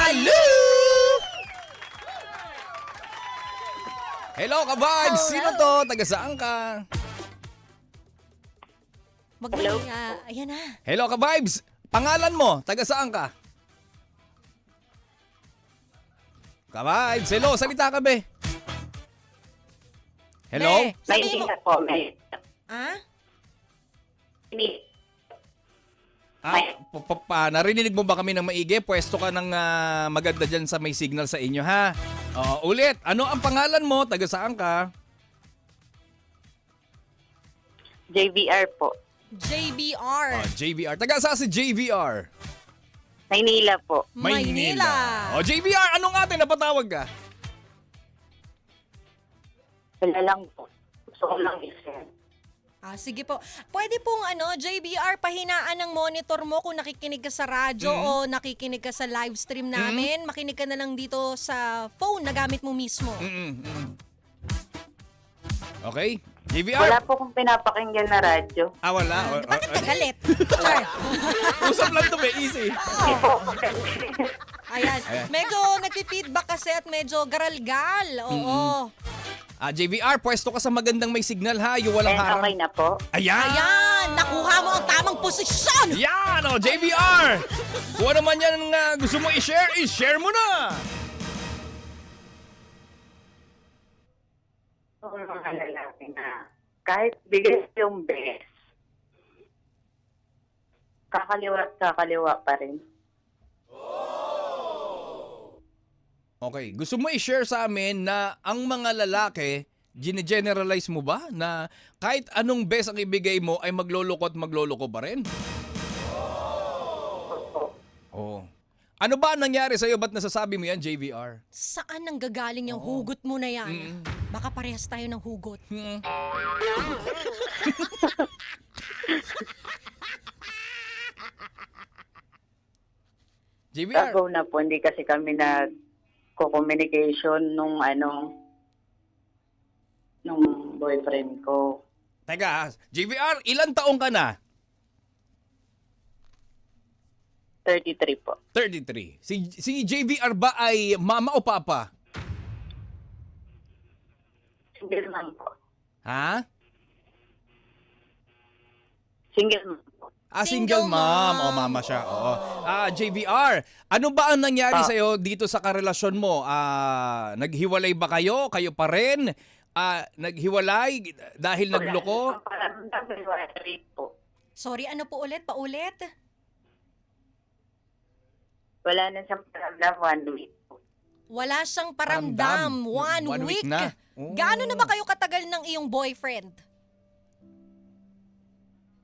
Hello! Hello, ka-vibes! Sino to? Taga saan ka? Hello? Ayan na. Hello, ka-vibes! Pangalan mo? Taga saan ka? Ka-vibes! Hello, salita ka be. Hello? Be, sabihin mo. May po, may. Ah? Narinig mo ba kami ng maigi? Pwesto ka ng maganda dyan sa may signal sa inyo, ha? Ulit, ano ang pangalan mo? Taga saan ka? JVR po. JBR. JVR. Taga saan si JVR? Maynila po. Maynila. JVR, anong atin napatawag ka? Wala lang po. Gusto ko lang i-share. Sige po. Pwede pong JBR, pahinaan ng monitor mo kung nakikinig ka sa radyo o nakikinig ka sa live stream namin. Makinig ka na lang dito sa phone na gamit mo mismo. Okay? JVR? Wala po kong pinapakinggan na radyo. Wala. Bakit ka galit? Char. Usap lang to, be. Easy. Ayan. Medyo nagpi-feedback kasi at medyo garalgal. Oo. JVR, pwesto ka sa magandang may signal, ha? Yung walang harang. Okay na po. Ayan! Nakuha mo ang tamang posisyon! Yan! JVR! Kung ano man yan gusto mo i-share, i-share mo na! Ang mga lalaki na kahit bigay yung best, kakaliwa pa rin. Okay, gusto mo i-share sa amin na ang mga lalaki, gine-generalize mo ba na kahit anong best ang ibigay mo ay magloloko at magloloko pa rin? Oh. Ano ba ang nangyari sa'yo? Ba't nasasabi mo yan, JVR? Saan nang gagaling yung hugot mo na yan? Baka parehas tayo ng hugot. JVR? Tagaw na po, hindi kasi kami communication nung boyfriend ko. Teka, JVR, ilang taong ka na? 33 po. 33. Si JVR ba ay mama o papa? Single man po. Ha? Single man po. Single mom. O, mama siya. Oo. JVR, ano ba ang nangyari sa'yo dito sa karelasyon mo? Naghiwalay ba kayo? Kayo pa rin? Naghiwalay dahil nagloko? Ang paramdam ay worried po. Sorry, ano po ulit? Paulit? Wala na siyang paramdam 1 week po. Wala siyang paramdam. One week na. Oh. Gaano na ba kayo katagal ng iyong boyfriend?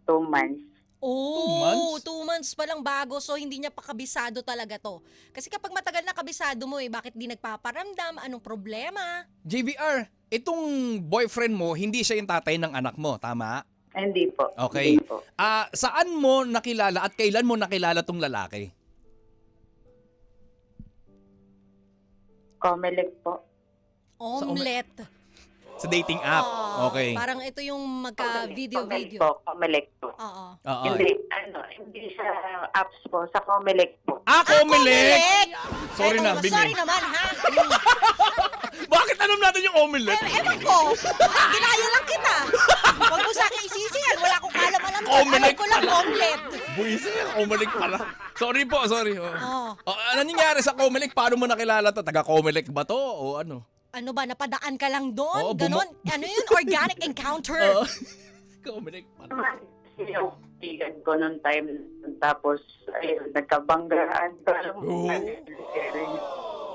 2 months. 2 months? 2 months pa lang bago, so hindi niya pa kabisado talaga to. Kasi kapag matagal na kabisado mo bakit di nagpaparamdam? Anong problema? JVR, itong boyfriend mo, hindi siya yung tatay ng anak mo, tama? Hindi po. Okay. Hindi po. Saan mo nakilala at kailan mo nakilala tong lalaki? Comelec po. Omelette. Sa dating app? Okay. Parang ito yung magka-video. Comelec po. Oo. Hindi sa apps po, sa Comelec po. Comelec! Sorry na, Sorry naman, ha? Bakit alam natin yung omelette? Ewan ko. Ginaya lang kita. Huwag mo sa akin isisiyan. Wala akong kalam-alam. Alam ko lang omelette. Buwisa yan, Comelec pala. Sorry po, sorry. Oh. Ano nangyari sa Comelec? Paano mo nakilala to? Taga-Comelec ba to? O ano? Ano ba, napadaan ka lang doon? Oo, Ganon? Ano yun? Organic encounter? Comelec pala. Yung kaibigan ko noong time, tapos ayun, nagkabanggaan.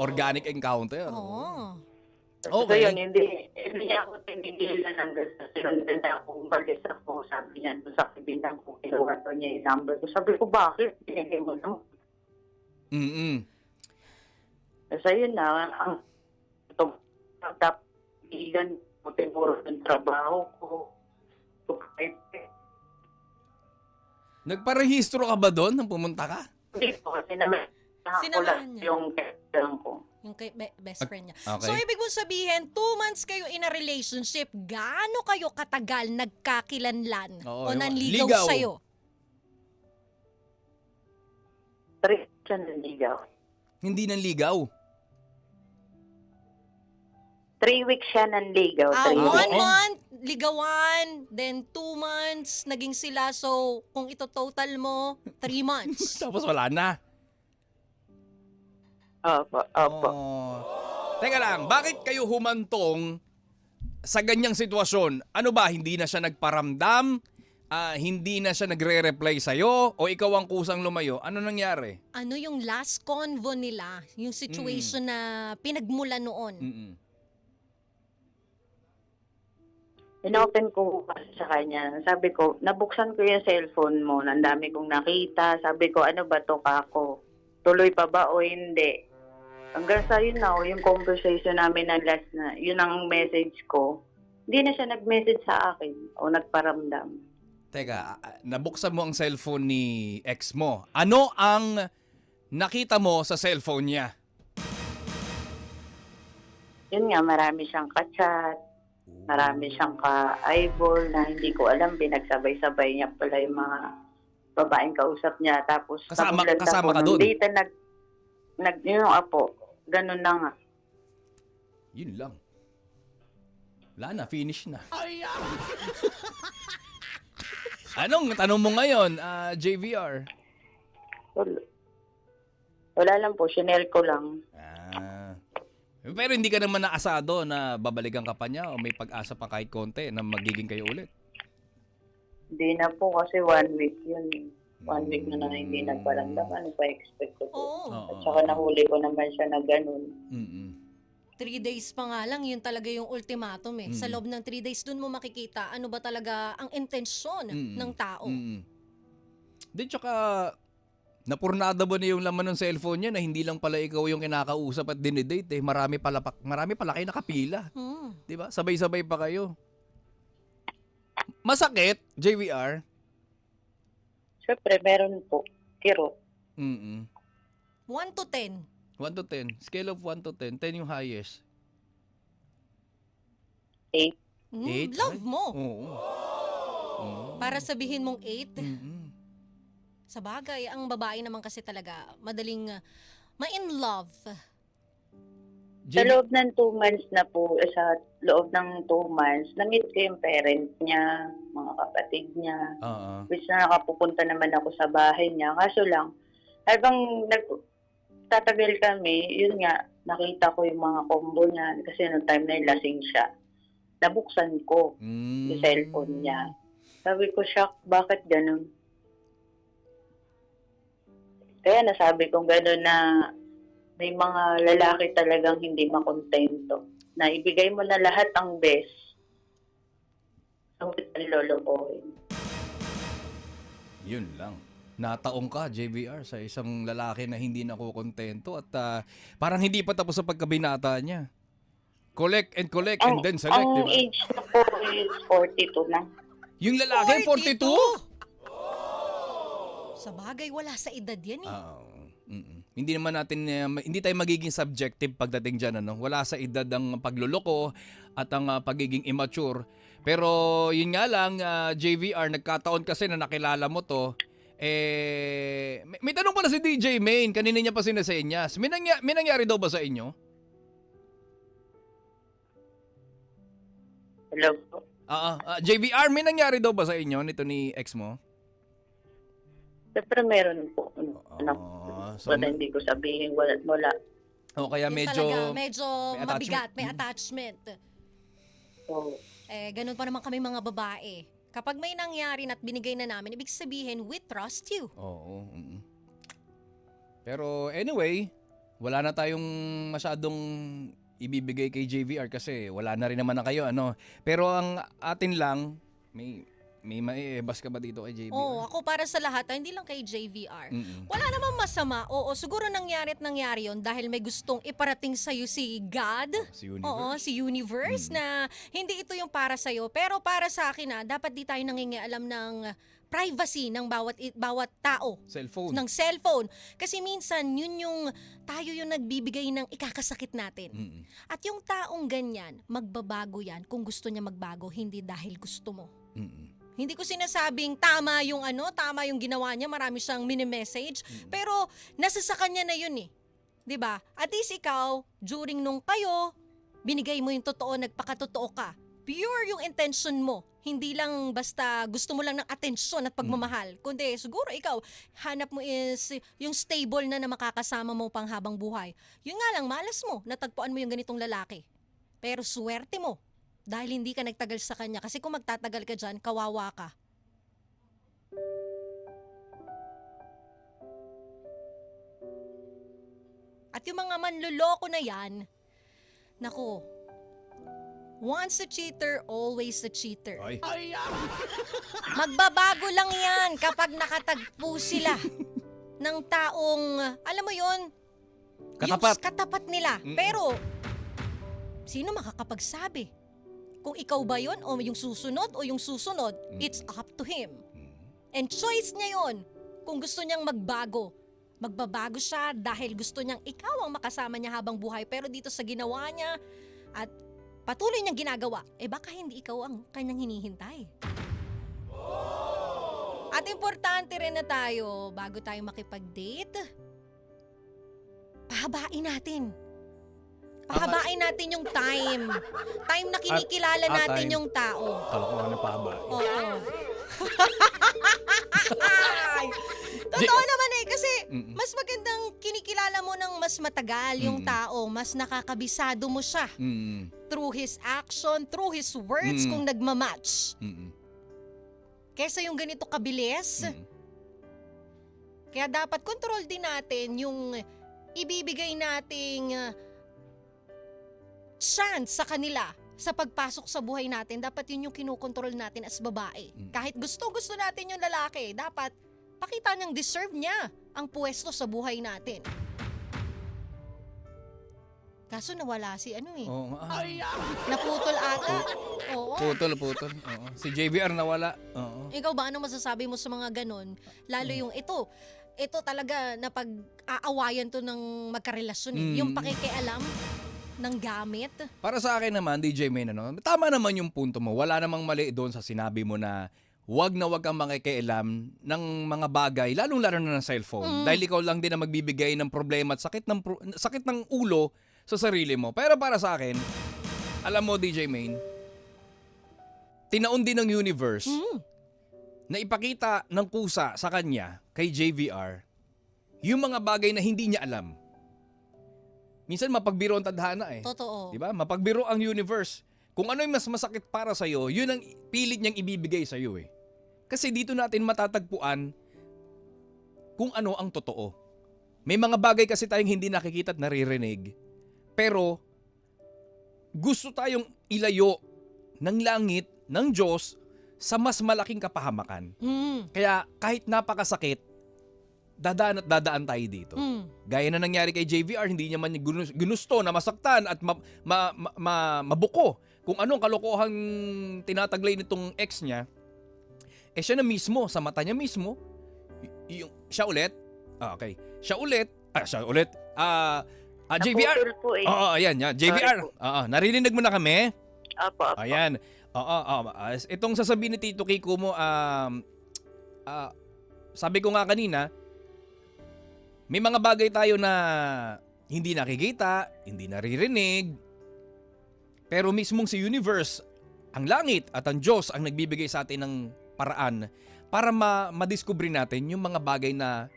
Organic encounter. Oo. So Okay. yun, hindi niya ako tinigilan hanggang sa sinundan na ako, umalis ako. Sabi niya, sa kaibigan ko, kinuha to niya yung number ko. Sabi ko, bakit? Pinigay mo naman. Kasi yun na, ang kaibigan ko, tinuro ng trabaho ko. Nagparehistro ka ba doon nang pumunta ka? Hindi po, kasi naman, Sinamahan niya. yung kaibigan ko. Yung best friend niya. Okay. So, ibig mong sabihin, 2 months kayo in a relationship, gaano kayo katagal nagkakilanlan Oo, o yung nanligaw ligaw. sa'yo? 3 siya nanligaw. Hindi nanligaw. 3 weeks siya nanligaw. 3 oo. 1 month, ligawan, then 2 months, naging sila. So, kung ito total mo, 3 months. Tapos wala na. Opo. Oh. Teka lang, bakit kayo humantong sa ganyang sitwasyon? Ano ba, hindi na siya nagparamdam? Hindi na siya nagre-reply sa'yo? O ikaw ang kusang lumayo? Ano nangyari? Ano yung last convo nila? Yung situation na pinagmula noon? Mm-mm. Inopen ko kasi sa kanya. Sabi ko, nabuksan ko yung cellphone mo. Ang dami kong nakita. Sabi ko, ano ba to kako? Tuloy pa ba o hindi? Hanggang sa yun na, yung conversation namin na last na, yun ang message ko. Hindi na siya nag-message sa akin o nagparamdam. Teka, nabuksan mo ang cellphone ni ex mo. Ano ang nakita mo sa cellphone niya? Yun nga, marami siyang ka-chat. Marami siyang ka-eyeball na hindi ko alam. Pinagsabay-sabay niya pala yung mga babaeng kausap niya. Tapos, Kasama nagulat ka ako nung dun? date yung apo. Ganun na nga. Yun lang. Wala na, finish na. Anong tanong mo ngayon, JVR? Wala lang po, shinel ko lang. Pero hindi ka naman naasado na babalikan ka pa niya o may pag-asa pa kahit konti na magiging kayo ulit? Hindi na po kasi 1 week yun. 1 week na hindi nagparamdam. Ano pa expect ko po? Oo. At saka nahuli ko naman siya na ganun. 3 days pa nga lang, yun talaga yung ultimatum eh. Sa loob ng 3 days, dun mo makikita ano ba talaga ang intensyon ng tao. Di tsaka, napurnada mo na yung laman ng cellphone niya na hindi lang pala ikaw yung kinakausap at dinidate eh. Marami pala kayo nakapila. Di ba? Sabay-sabay pa kayo. Masakit, JVR? Siyempre, meron po. Kiro. 1 to 10. 1 to 10. Scale of 1 to 10. 10 yung highest. 8. 8? Love mo. Oo. Para sabihin mong 8. Sa bagay, ang babae naman kasi talaga madaling ma-in love. Sa loob ng 2 months na po, sa loob ng 2 months, na-meet ko yung parents niya, mga kapatid niya. Which na nakapupunta naman ako sa bahay niya. Kaso lang, habang tatagal kami, yun nga, nakita ko yung mga combo niya. Kasi noong time na yun, lasing siya. Nabuksan ko yung cellphone niya. Sabi ko, shock, bakit ganun? Kaya nasabi kong gano'n na may mga lalaki talagang hindi makontento. Na ibigay mo na lahat ang best. Ang lolokohin. Yun lang. Nataong ka, JVR, sa isang lalaki na hindi nakukontento at parang hindi pa tapos sa pagkabinata niya. Collect and then select, di Ang ba? age na po is 42 na. Yung lalaki, 42? Sa bagay, wala sa edad yan eh. Hindi naman natin, hindi tayo magiging subjective pagdating dyan. Ano? Wala sa edad ang pagluloko at ang pagiging immature. Pero yun nga lang, JVR, nagkataon kasi na nakilala mo to. May tanong pala si DJ Main, kanina niya pa sinasenyas. May nangyari daw ba sa inyo? Hello po. JVR, may nangyari daw ba sa inyo nito ni ex mo? Siyempre meron po. Anak, so, wala, hindi ko sabihin, wala. O kaya Yun medyo talaga, medyo may mabigat, may attachment. So, Ganun pa naman kami mga babae. Kapag may nangyari at binigay na namin, ibig sabihin, we trust you. Oo. Pero anyway, wala na tayong masyadong ibibigay kay JVR kasi wala na rin naman na kayo. Ano? Pero ang atin lang, may maiebas ka ba dito kay JVR? Oo, ako para sa lahat, hindi lang kay JVR. Wala namang masama. Oo, siguro nangyari yun dahil may gustong iparating sa'yo si God. Si Universe. Oo, si Universe na hindi ito yung para sa'yo. Pero para sa akin dapat di tayo nangingialam ng privacy ng bawat tao. Cellphone. Ng cellphone. Kasi minsan, tayo yung nagbibigay ng ikakasakit natin. At yung taong ganyan, magbabago yan kung gusto niya magbago, hindi dahil gusto mo. Hindi ko sinasabing tama yung ginawa niya, marami siyang mini-message, pero nasa sa kanya na yun eh. 'Di ba? At least ikaw, during nung kayo, binigay mo yung totoo, nagpakatotoo ka. Pure yung intention mo. Hindi lang basta gusto mo lang ng atensyon at pagmamahal. Kundi siguro ikaw, hanap mo is yung stable na makakasama mo pang habang buhay. Yun nga lang, malas mo, natagpuan mo yung ganitong lalaki. Pero swerte mo. Dahil hindi ka nagtagal sa kanya. Kasi kung magtatagal ka dyan, kawawa ka. At yung mga manloloko na yan, naku, once a cheater, always a cheater. Ay. Magbabago lang yan kapag nakatagpo sila ng taong, alam mo yun, Katapat. yung katapat nila. Pero, sino makakapagsabi? Kung ikaw ba yun o yung susunod o yung susunod, it's up to him. And choice niya yun. Kung gusto niyang magbago, magbabago siya dahil gusto niyang ikaw ang makasama niya habang buhay. Pero dito sa ginawa niya at patuloy niyang ginagawa, baka hindi ikaw ang kanyang hinihintay. At importante rin na tayo, bago tayo makipag-date, pahabain natin. Pahabain natin yung time. Time na kinikilala natin time. yung tao. Kala ko ano pa ba? Oo. Ay, totoo naman kasi mas magandang kinikilala mo ng mas matagal yung tao, mas nakakabisado mo siya. Through his action, through his words kung nagmamatch. Kesa yung ganito kabilis. Kaya dapat control din natin yung ibibigay nating chance sa kanila sa pagpasok sa buhay natin. Dapat yun yung kinukontrol natin as babae. Kahit gusto natin yung lalaki, dapat pakita niyang deserve niya ang pwesto sa buhay natin. Kaso nawala si Oo nga. naputol ata. Oo. Putol. Oo. Si JVR nawala. Oo. Ikaw ba, ano masasabi mo sa mga ganon? Lalo yung ito talaga na pag-aawayan to ng magkarelasyon Yung pakikialam ng gamit. Para sa akin naman, DJ Main, tama naman yung punto mo. Wala namang mali doon sa sinabi mo na wag kang makikialam ng mga bagay, lalong-lalo na ng cellphone. Dahil ikaw lang din ang magbibigay ng problema at sakit ng ulo sa sarili mo. Pero para sa akin, alam mo, DJ Main, tinaon din ng universe na ipakita ng kusa sa kanya, kay JVR, yung mga bagay na hindi niya alam. Minsan mapagbiro ang tadhana Totoo. 'Di ba? Mapagbiro ang universe. Kung ano yung mas masakit para sa iyo, yun ang pilit niyang ibibigay sa iyo Kasi dito natin matatagpuan kung ano ang totoo. May mga bagay kasi tayong hindi nakikita at naririnig. Pero gusto tayong ilayo ng langit, ng Diyos sa mas malaking kapahamakan. Kaya kahit napakasakit, dadaan at dadaan tayo dito. Gaya na nangyari kay JVR, hindi niya man ginusto na masaktan at mabuko kung anong kalokohang tinataglay nitong ex niya. Siya na mismo, sa mata niya mismo, siya ulit. JVR. Naputol po Oo, ayan. JVR. Narinig mo na kami? Apo. Ayan. Itong sasabihin ni Tito Kiko mo, sabi ko nga kanina, may mga bagay tayo na hindi nakikita, hindi naririnig, pero mismong si universe, ang langit at ang Diyos ang nagbibigay sa atin ng paraan para madiscover natin yung mga bagay na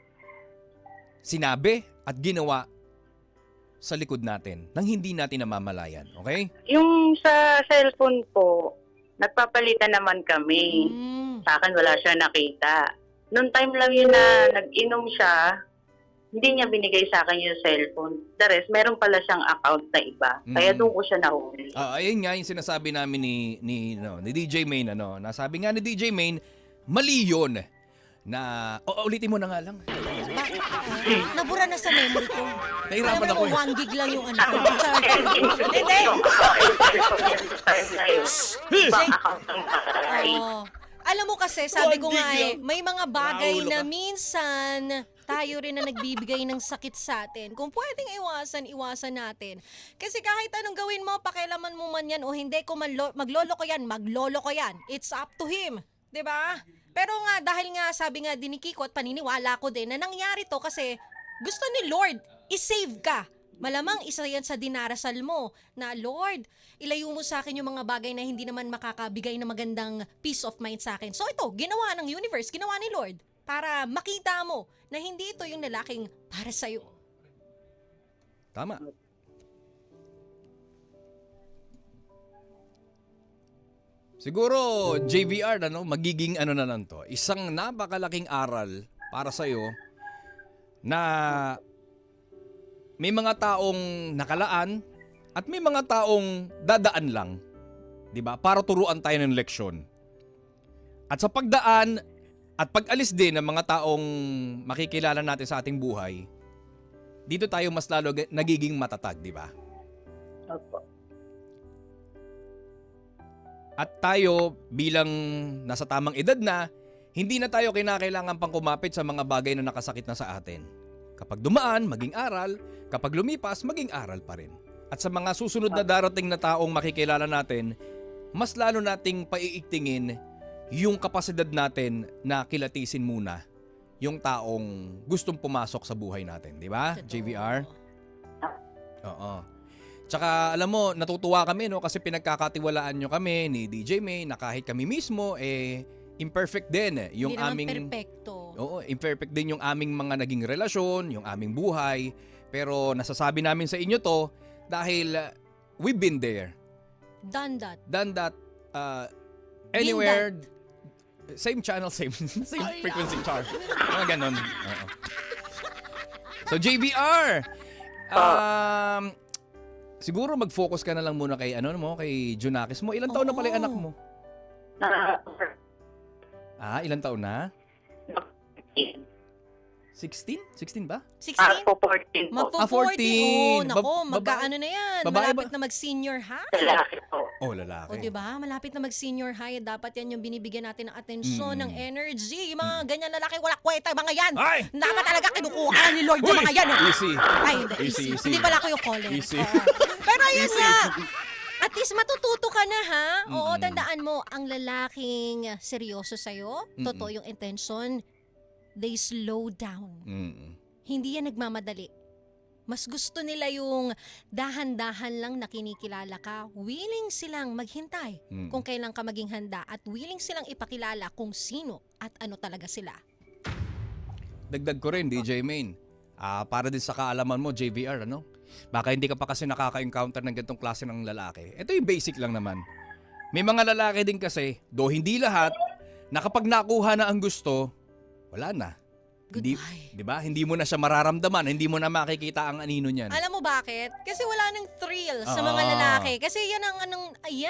sinabi at ginawa sa likod natin nang hindi natin namamalayan. Okay? Yung sa cellphone po, nagpapalitan naman kami. Sa akin wala siya nakita. Noong time lang yun na nag-inom siya, hindi niya binigay sa akin yung cellphone. The rest, meron pala siyang account na iba. Kaya doon ko siya nahuli. Ayun nga yung sinasabi namin ni DJ Main. Nasabi nga ni DJ Main, mali yun. Ulitin mo na nga lang. Nabura na sa memory ko. Nahirapan ako 1 gig lang yung ko. Hindi. Alam mo kasi, sabi ko nga may mga bagay na minsan tayo rin na nagbibigay ng sakit sa atin. Kung pwedeng iwasan natin. Kasi kahit anong gawin mo, pakialaman mo man yan o hindi, kung maglolo ko yan. It's up to him. 'Di ba? Pero nga, dahil nga, sabi nga din ni Kiko at paniniwala ko din na nangyari to kasi gusto ni Lord isave ka. Malamang isa yan sa dinarasal mo na, Lord, ilayo mo sa akin yung mga bagay na hindi naman makakabigay ng magandang peace of mind sa akin. So ito, ginawa ng universe, ginawa ni Lord para makita mo na hindi ito yung lalaking para sa'yo. Tama. Siguro, JVR, magiging na lang to. Isang napakalaking aral para sa'yo na may mga taong nakalaan at may mga taong dadaan lang. 'Di ba? Para turuan tayo ng leksyon. At sa pagdaan at pag-alis din ng mga taong makikilala natin sa ating buhay, dito tayo mas lalo nagiging matatag, 'di ba? Opo. At tayo bilang nasa tamang edad na, hindi na tayo kinakailangan pang kumapit sa mga bagay na nakasakit na sa atin. Kapag dumaan, maging aral. Kapag lumipas, maging aral pa rin. At sa mga susunod na darating na taong makikilala natin, mas lalo nating paiigtingin yung kapasidad natin na kilatisin muna yung taong gustong pumasok sa buhay natin. Di ba, JVR? Oo. Tsaka alam mo, natutuwa kami kasi pinagkakatiwalaan nyo kami ni DJ May na kahit kami mismo imperfect din yung Hindi naman aming perfecto. Oo, imperfect din yung aming mga naging relasyon, yung aming buhay. Pero nasasabi namin sa inyo to dahil we've been there. Done that. Done that anywhere. Same channel, same frequency chart. Mga ganon. Oo. So JVR, siguro mag-focus ka na lang muna kay kay Junakis mo. Ilang taon na pala yung anak mo? Ilang taon na? 16? 16 ba? 16? Po 14 po. Magpo-40. 14. Oh, nako, magkaano na yan. babae Malapit na mag-senior high. Lalaki po. Oh, lalaki. O diba? Malapit na mag-senior high. Dapat yan yung binibigyan natin ng atensyon, ng energy. Yung mga ganyan lalaki, wala kwenta, mga yan. Ay! Dapat talaga kinukuha ni Lord yung mga yan. Easy. Ay, hindi. Easy, easy. Hindi pala ako yung caller. Easy. Oo. Pero yun nga. At least matututo ka na, ha? Oo, tandaan mo, ang lalaking seryoso sa'yo, totoo yung intention, they slow down. Hindi yan nagmamadali. Mas gusto nila yung dahan-dahan lang na kinikilala ka. Willing silang maghintay kung kailan ka maging handa at willing silang ipakilala kung sino at ano talaga sila. Dagdag ko rin, DJ Main. Para din sa kaalaman mo, JVR, baka hindi ka pa kasi nakaka-encounter ng ganitong klase ng lalaki. Ito yung basic lang naman. May mga lalaki din kasi, hindi lahat, na kapag nakuha na ang gusto, wala na. Goodbye. Di ba? Hindi mo na siya mararamdaman, hindi mo na makikita ang anino niyan. Alam mo bakit? Kasi wala nang thrill sa mga lalaki. Kasi yan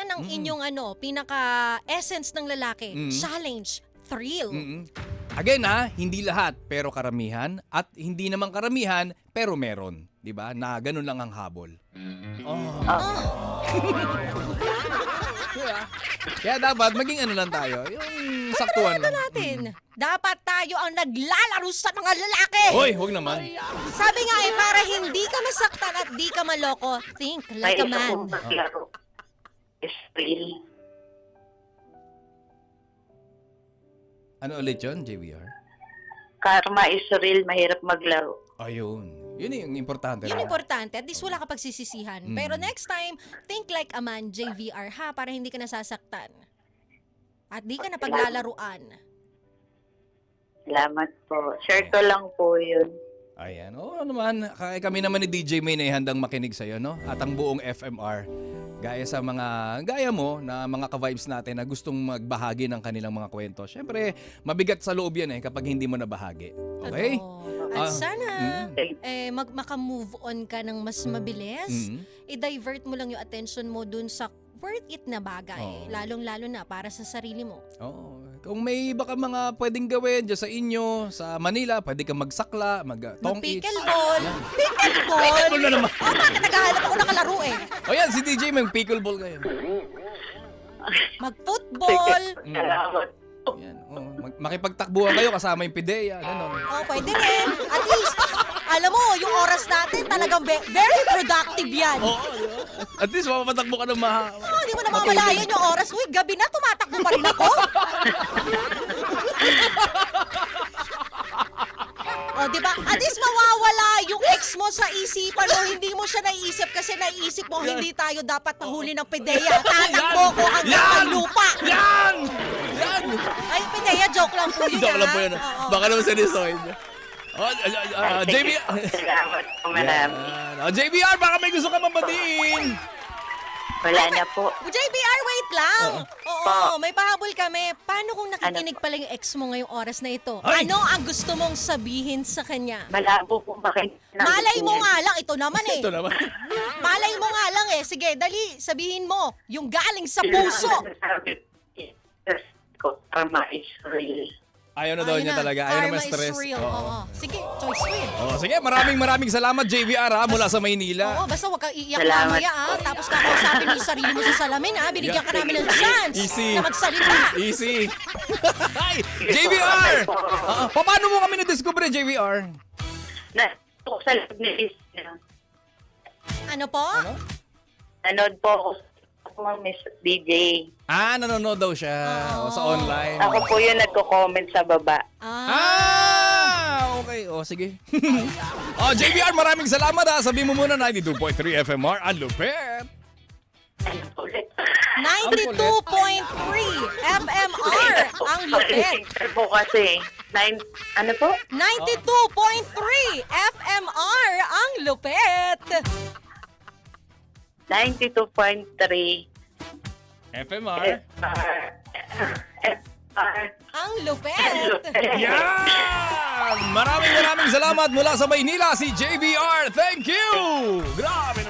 ang inyong pinaka-essence ng lalaki. Challenge, thrill. Again hindi lahat pero karamihan at hindi naman karamihan pero meron, 'di ba? Na ganun lang ang habol. Kaya dapat maging lang tayo, yung saktuhan lang. Natin. Dapat tayo ang naglalaro sa mga lalaki. Hoy, huwag naman. Sabi nga para hindi ka masaktan at di ka maloko, think like a man. Still. Ano ulit yun, JVR? Karma is real, mahirap maglaro. Ayun. Yun yung importante. Yun importante. At least wala ka pagsisisihan. Pero next time, think like a man, JVR, ha? Para hindi ka nasasaktan. At di ka na paglalaruan. Salamat po. Share ko lang po yun. Ayan. Oo naman. Kami naman ni DJ May na handang makinig sa'yo, no? At ang buong FMR. Gaya mo na mga ka-vibes natin na gustong magbahagi ng kanilang mga kwento. Siyempre, mabigat sa loob yan kapag hindi mo nabahagi. Okay? At sana, maka-move on ka ng mas mabilis. I-divert mo lang yung attention mo dun sa worth it na bagay. Lalong-lalo na para sa sarili mo. Oo. Kung may baka mga pwedeng gawin dyan sa inyo, sa Manila, pwede kang magsakla, mag-tong eats. Mag-pickleball. Pickleball? Pickleball na naman. Bakit naghahanap ako ng kalaro O yan, si DJ, mag-pickleball kayo. Mag-football. Salamat. Yan. Makipagtakbuhan kayo kasama yung PIDEA. Ganon. Pwede rin. At least, alam mo, yung oras natin talagang very productive yan. At least mapapatakbo ka ng Hindi mo namamalayan yung oras. Uy, gabi na, tumatakbo pa rin ako. Di ba? At least mawawala yung ex mo sa isipan mo. Hindi mo siya naiisip kasi naiisip mo hindi tayo dapat nahuli ng PDEA. Tatakbo ko hanggang may lupa. Yan! Yan! Ay, PDEA, joke lang po yun. Joke lang po yun. Oo. Baka naman seryosohin. JB... Salamat po, marami. JBR, baka may gusto ka mabatiin. Wala na po. JBR, wait lang. Oo, Pa. may pahabol kami. Paano kung nakikinig pala yung ex mo ngayong oras na ito? Ay! Ano ang gusto mong sabihin sa kanya? Malabo po ba kayo? Malay mo nga lang, ito naman eh. Ito naman. Malay mo nga lang eh. Sige, dali, sabihin mo. Yung galing sa puso. Karma is real. Ayaw na daw Ayun niya na, talaga. Ayaw na karma may stress. is real. Oo. Oo. Sige, choice win. Sige, maraming salamat JVR ha, mula sa Maynila. Oo, basta huwag kang iiyak Salamat mamaya ah. Tapos kakausapin mo yung sarili mo sa salamin ah. Binigyan ka namin ng chance Easy. na magsalita. Easy. Hi, JVR! Paano mo kami na-discover, JVR? Po sa loob ni Isna. Ano po? Nanood po ako sa Miss DJ. Nanonood daw siya sa online. Ako po yung nagko-comment sa baba. Okay. Sige. JVR, maraming salamat ha. Sabi mo muna 92.3 FMR, ang lupet. Ano po ulit? 92.3 FMR ang lupit. Po kasi. Ano po? 92.3 FMR ang lupit. 92.3 FMR. Ang lupit. Yan! Maraming salamat mula sa Maynila, si JVR. Thank you! Grabe!